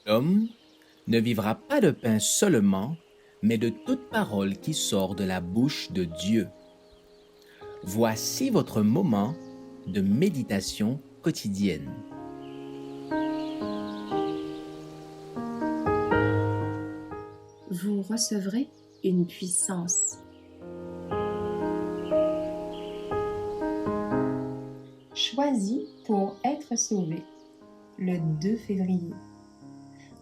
L'homme ne vivra pas de pain seulement, mais de toute parole qui sort de la bouche de Dieu. Voici votre moment de méditation quotidienne. Vous recevrez une puissance. Choisi pour être sauvé. Le 2 février.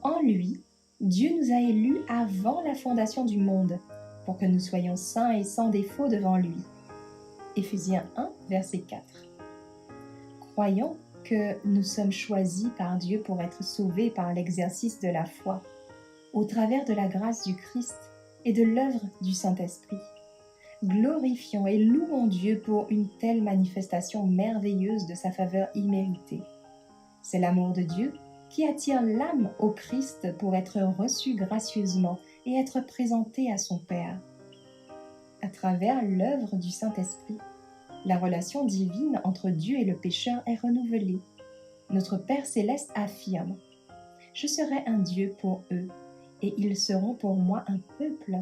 En lui, Dieu nous a élus avant la fondation du monde, pour que nous soyons saints et sans défaut devant lui. Éphésiens 1, verset 4. Croyons que nous sommes choisis par Dieu pour être sauvés par l'exercice de la foi, au travers de la grâce du Christ et de l'œuvre du Saint-Esprit. Glorifions et louons Dieu pour une telle manifestation merveilleuse de sa faveur imméritée. C'est l'amour de Dieu qui attire l'âme au Christ pour être reçue gracieusement et être présentée à son Père. À travers l'œuvre du Saint-Esprit, la relation divine entre Dieu et le pécheur est renouvelée. Notre Père céleste affirme « Je serai un Dieu pour eux, et ils seront pour moi un peuple.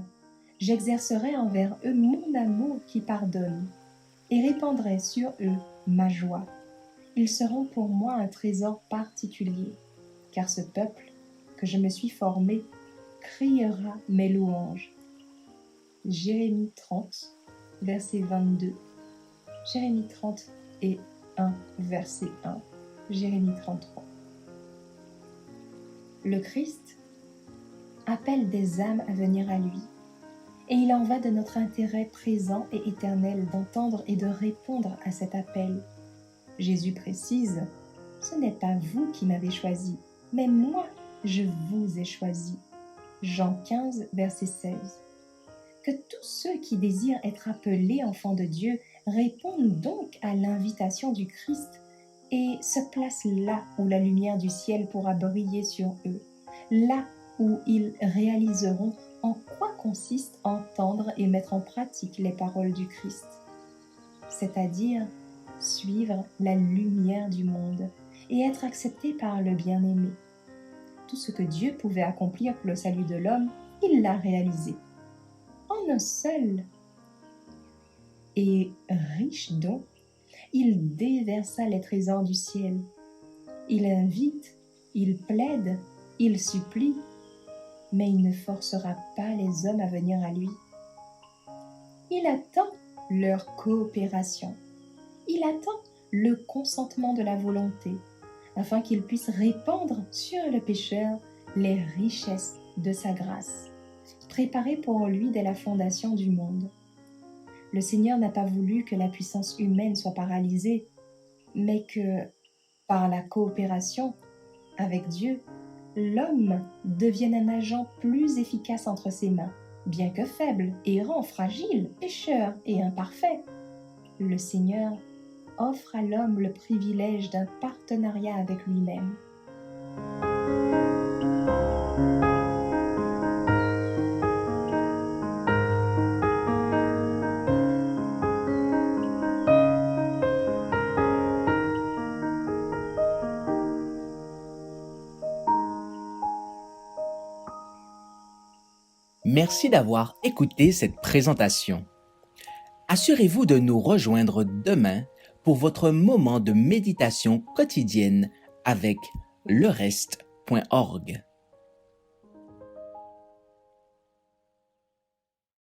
J'exercerai envers eux mon amour qui pardonne, et répandrai sur eux ma joie. Ils seront pour moi un trésor particulier, car ce peuple que je me suis formé criera mes louanges. » Jérémie 30, verset 22. Jérémie 30 et 1, verset 1. Jérémie 33. Le Christ appelle des âmes à venir à lui, et il en va de notre intérêt présent et éternel d'entendre et de répondre à cet appel. Jésus précise « Ce n'est pas vous qui m'avez choisi, mais moi, je vous ai choisi. » Jean 15, verset 16. Que tous ceux qui désirent être appelés enfants de Dieu répondent donc à l'invitation du Christ et se placent là où la lumière du ciel pourra briller sur eux, là où ils réaliseront en quoi consiste entendre et mettre en pratique les paroles du Christ, c'est-à-dire suivre la lumière du monde et être accepté par le bien-aimé. Tout ce que Dieu pouvait accomplir pour le salut de l'homme, il l'a réalisé. En un seul et riche don, il déversa les trésors du ciel. Il invite, il plaide, il supplie, mais il ne forcera pas les hommes à venir à lui. Il attend leur coopération. Il attend le consentement de la volonté, afin qu'il puisse répandre sur le pécheur les richesses de sa grâce, préparée pour lui dès la fondation du monde. Le Seigneur n'a pas voulu que la puissance humaine soit paralysée, mais que, par la coopération avec Dieu, l'homme devienne un agent plus efficace entre ses mains, bien que faible, errant, fragile, pécheur et imparfait. Le Seigneur offre à l'homme le privilège d'un partenariat avec lui-même. Merci d'avoir écouté cette présentation. Assurez-vous de nous rejoindre demain pour votre moment de méditation quotidienne avec lereste.org.